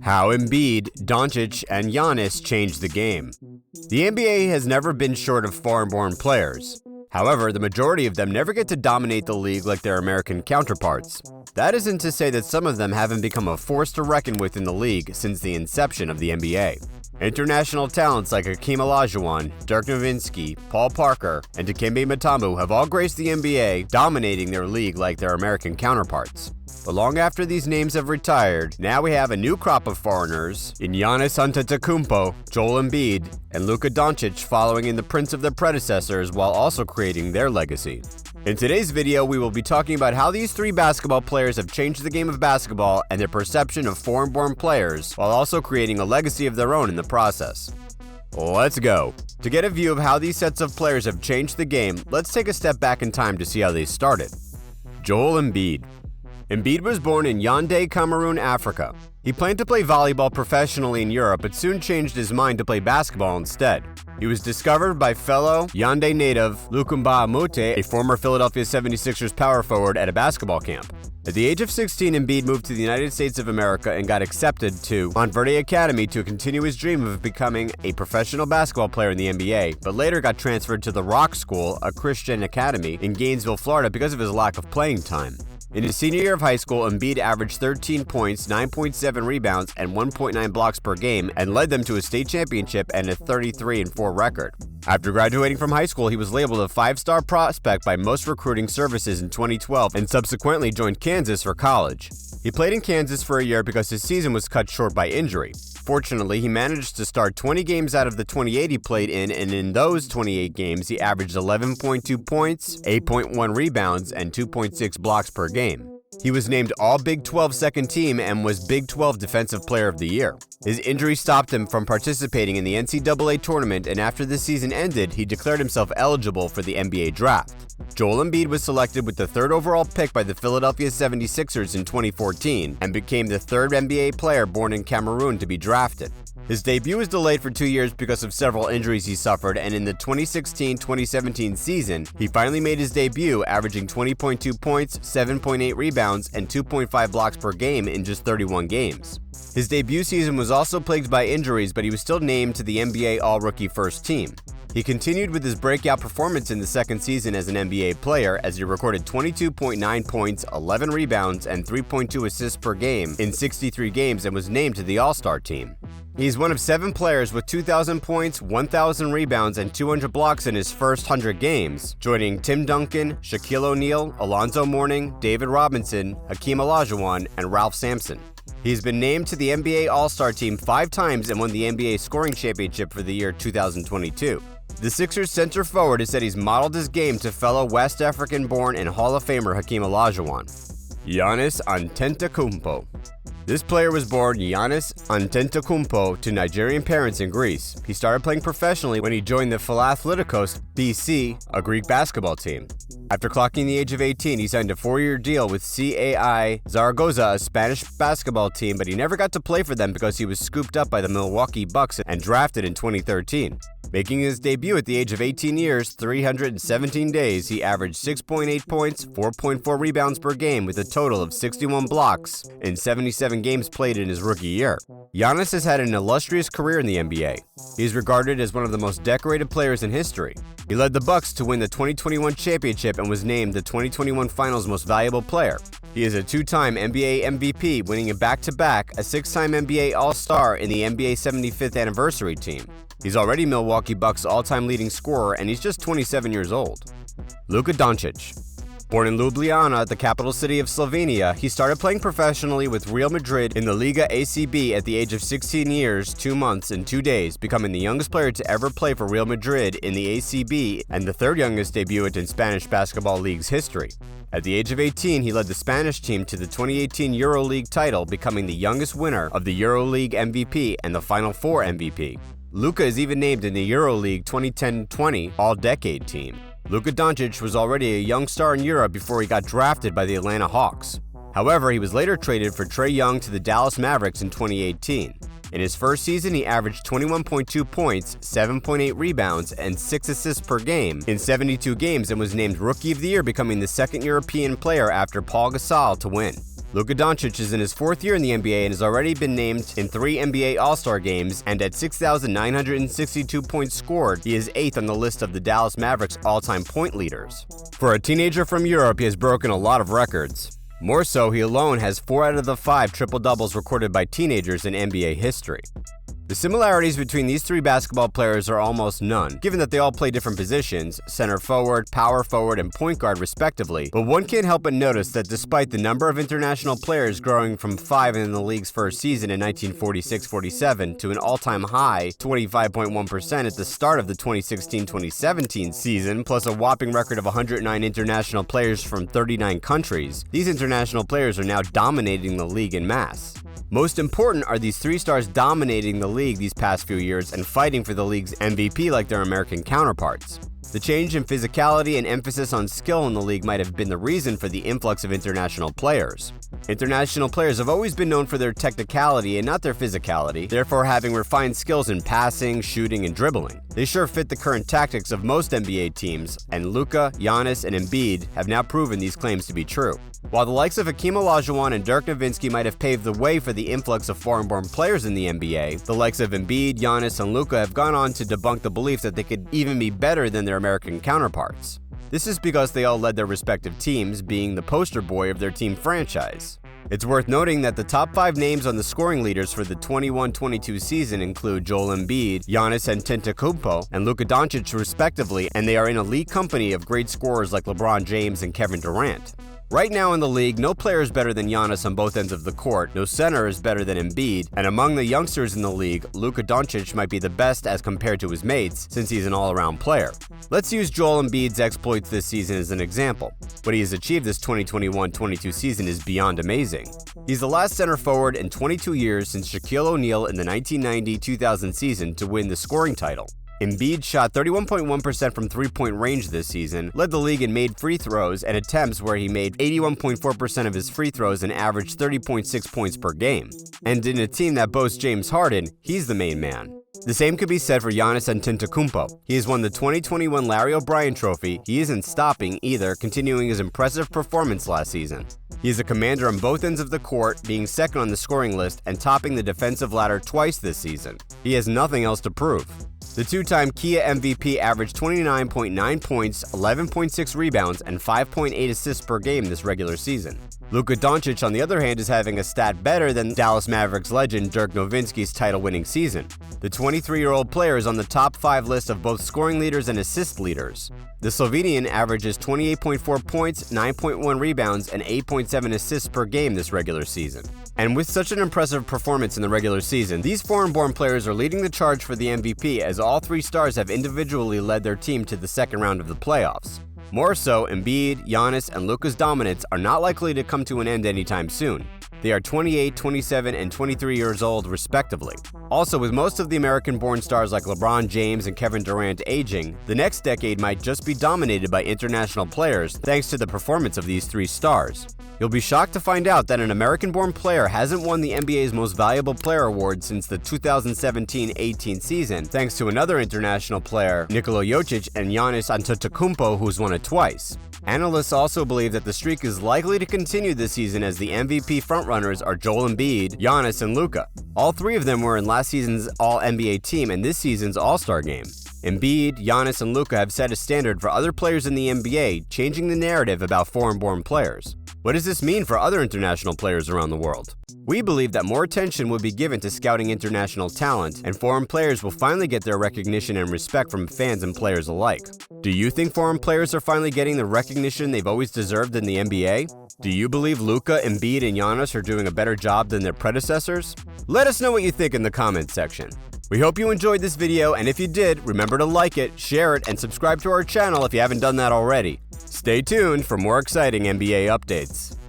How Embiid, Doncic, and Giannis changed the game. The NBA has never been short of foreign-born players. However, the majority of them never get to dominate the league like their American counterparts. That isn't to say that some of them haven't become a force to reckon with in the league since the inception of the NBA. International talents like Hakeem Olajuwon, Dirk Nowitzki, Paul Parker, and Dikembe Mutombo have all graced the NBA, dominating their league like their American counterparts. But long after these names have retired, now we have a new crop of foreigners in Giannis Antetokounmpo, Joel Embiid, and Luka Doncic following in the prints of their predecessors while also creating their legacy. In today's video, we will be talking about how these three basketball players have changed the game of basketball and their perception of foreign-born players, while also creating a legacy of their own in the process. Let's go! To get a view of how these sets of players have changed the game, let's take a step back in time to see how they started. Joel Embiid. Embiid was born in Yaoundé, Cameroon, Africa. He planned to play volleyball professionally in Europe, but soon changed his mind to play basketball instead. He was discovered by fellow Yaoundé native Lukumba Amoute, a former Philadelphia 76ers power forward, at a basketball camp. At the age of 16, Embiid moved to the United States of America and got accepted to Montverde Academy to continue his dream of becoming a professional basketball player in the NBA, but later got transferred to the Rock School, a Christian academy, in Gainesville, Florida because of his lack of playing time. In his senior year of high school, Embiid averaged 13 points, 9.7 rebounds, and 1.9 blocks per game, and led them to a state championship and a 33-4 record. After graduating from high school, he was labeled a five-star prospect by most recruiting services in 2012 and subsequently joined Kansas for college. He played in Kansas for a year because his season was cut short by injury. Fortunately, he managed to start 20 games out of the 28 he played in, and in those 28 games, he averaged 11.2 points, 8.1 rebounds, and 2.6 blocks per game. He was named All Big 12 Second Team and was Big 12 Defensive Player of the Year. His injury stopped him from participating in the NCAA tournament, and after the season ended, he declared himself eligible for the NBA draft. Joel Embiid was selected with the third overall pick by the Philadelphia 76ers in 2014 and became the third NBA player born in Cameroon to be drafted. His debut was delayed for 2 years because of several injuries he suffered, and in the 2016-2017 season, he finally made his debut, averaging 20.2 points, 7.8 rebounds, and 2.5 blocks per game in just 31 games. His debut season was also plagued by injuries, but he was still named to the NBA All-Rookie First Team. He continued with his breakout performance in the second season as an NBA player as he recorded 22.9 points, 11 rebounds, and 3.2 assists per game in 63 games and was named to the All-Star team. He's one of 7 players with 2,000 points, 1,000 rebounds, and 200 blocks in his first 100 games, joining Tim Duncan, Shaquille O'Neal, Alonzo Mourning, David Robinson, Hakeem Olajuwon, and Ralph Sampson. He's been named to the NBA All-Star team 5 times and won the NBA scoring championship for the year 2022. The Sixers center forward has said he's modeled his game to fellow West African-born and Hall of Famer Hakeem Olajuwon. Giannis Antetokounmpo. This player was born Giannis Antetokounmpo to Nigerian parents in Greece. He started playing professionally when he joined the Philathleticos BC, a Greek basketball team. After clocking the age of 18, he signed a 4-year deal with CAI Zaragoza, a Spanish basketball team, but he never got to play for them because he was scooped up by the Milwaukee Bucks and drafted in 2013. Making his debut at the age of 18 years, 317 days, he averaged 6.8 points, 4.4 rebounds per game with a total of 61 blocks in 77 games played in his rookie year. Giannis has had an illustrious career in the NBA. He is regarded as one of the most decorated players in history. He led the Bucks to win the 2021 championship and was named the 2021 Finals Most Valuable Player. He is a 2-time NBA MVP, winning a back-to-back, a 6-time NBA All-Star in the NBA 75th anniversary team. He's already Milwaukee Bucks' all-time leading scorer, and he's just 27 years old. Luka Doncic. Born in Ljubljana, the capital city of Slovenia, he started playing professionally with Real Madrid in the Liga ACB at the age of 16 years, 2 months, and 2 days, becoming the youngest player to ever play for Real Madrid in the ACB and the third youngest debutant in Spanish Basketball League's history. At the age of 18, he led the Spanish team to the 2018 EuroLeague title, becoming the youngest winner of the EuroLeague MVP and the Final Four MVP. Luka is even named in the EuroLeague 2010-20 All-Decade team. Luka Doncic was already a young star in Europe before he got drafted by the Atlanta Hawks. However, he was later traded for Trae Young to the Dallas Mavericks in 2018. In his first season, he averaged 21.2 points, 7.8 rebounds, and 6 assists per game in 72 games and was named Rookie of the Year, becoming the second European player after Paul Gasol to win. Luka Doncic is in his 4th year in the NBA and has already been named in 3 NBA All-Star games, and at 6,962 points scored, he is 8th on the list of the Dallas Mavericks all-time point leaders. For a teenager from Europe, he has broken a lot of records. More so, he alone has 4 out of the 5 triple-doubles recorded by teenagers in NBA history. The similarities between these 3 basketball players are almost none, given that they all play different positions, center forward, power forward, and point guard respectively, but one can't help but notice that despite the number of international players growing from 5 in the league's first season in 1946-47 to an all-time high 25.1% at the start of the 2016-2017 season, plus a whopping record of 109 international players from 39 countries, these international players are now dominating the league en masse. Most important are these 3 stars dominating the league these past few years and fighting for the league's MVP like their American counterparts. The change in physicality and emphasis on skill in the league might have been the reason for the influx of international players. International players have always been known for their technicality and not their physicality, therefore having refined skills in passing, shooting, and dribbling. They sure fit the current tactics of most NBA teams, and Luka, Giannis, and Embiid have now proven these claims to be true. While the likes of Hakeem Olajuwon and Dirk Nowitzki might have paved the way for the influx of foreign-born players in the NBA, the likes of Embiid, Giannis, and Luka have gone on to debunk the belief that they could even be better than their American counterparts. This is because they all led their respective teams, being the poster boy of their team franchise. It's worth noting that the top 5 names on the scoring leaders for the 21-22 season include Joel Embiid, Giannis Antetokounmpo, and Luka Doncic respectively, and they are in elite company of great scorers like LeBron James and Kevin Durant. Right now in the league, no player is better than Giannis on both ends of the court, no center is better than Embiid, and among the youngsters in the league, Luka Doncic might be the best as compared to his mates, since he's an all-around player. Let's use Joel Embiid's exploits this season as an example. What he has achieved this 2021-22 season is beyond amazing. He's the last center forward in 22 years since Shaquille O'Neal in the 1990-2000 season to win the scoring title. Embiid shot 31.1% from three-point range this season, led the league in made free throws and attempts where he made 81.4% of his free throws and averaged 30.6 points per game. And in a team that boasts James Harden, he's the main man. The same could be said for Giannis Antetokounmpo. He has won the 2021 Larry O'Brien Trophy. He isn't stopping either, continuing his impressive performance last season. He is a commander on both ends of the court, being second on the scoring list and topping the defensive ladder twice this season. He has nothing else to prove. The 2-time Kia MVP averaged 29.9 points, 11.6 rebounds, and 5.8 assists per game this regular season. Luka Doncic, on the other hand, is having a stat better than Dallas Mavericks legend Dirk Nowitzki's title-winning season. The 23-year-old player is on the top 5 list of both scoring leaders and assist leaders. The Slovenian averages 28.4 points, 9.1 rebounds, and 8.7 assists per game this regular season. And with such an impressive performance in the regular season, these foreign-born players are leading the charge for the MVP, as all 3 stars have individually led their team to the second round of the playoffs. More so, Embiid, Giannis, and Luka's dominance are not likely to come to an end anytime soon. They are 28, 27, and 23 years old, respectively. Also, with most of the American-born stars like LeBron James and Kevin Durant aging, the next decade might just be dominated by international players thanks to the performance of these 3 stars. You'll be shocked to find out that an American-born player hasn't won the NBA's Most Valuable Player award since the 2017-18 season, thanks to another international player, Nikola Jokic, and Giannis Antetokounmpo, who's won it twice. Analysts also believe that the streak is likely to continue this season, as the MVP frontrunners are Joel Embiid, Giannis, and Luka. All 3 of them were in last season's All-NBA team and this season's All-Star game. Embiid, Giannis, and Luka have set a standard for other players in the NBA, changing the narrative about foreign-born players. What does this mean for other international players around the world? We believe that more attention will be given to scouting international talent, and foreign players will finally get their recognition and respect from fans and players alike. Do you think foreign players are finally getting the recognition they've always deserved in the NBA? Do you believe Luka, Embiid, and Giannis are doing a better job than their predecessors? Let us know what you think in the comments section. We hope you enjoyed this video, and if you did, remember to like it, share it, and subscribe to our channel if you haven't done that already. Stay tuned for more exciting NBA updates.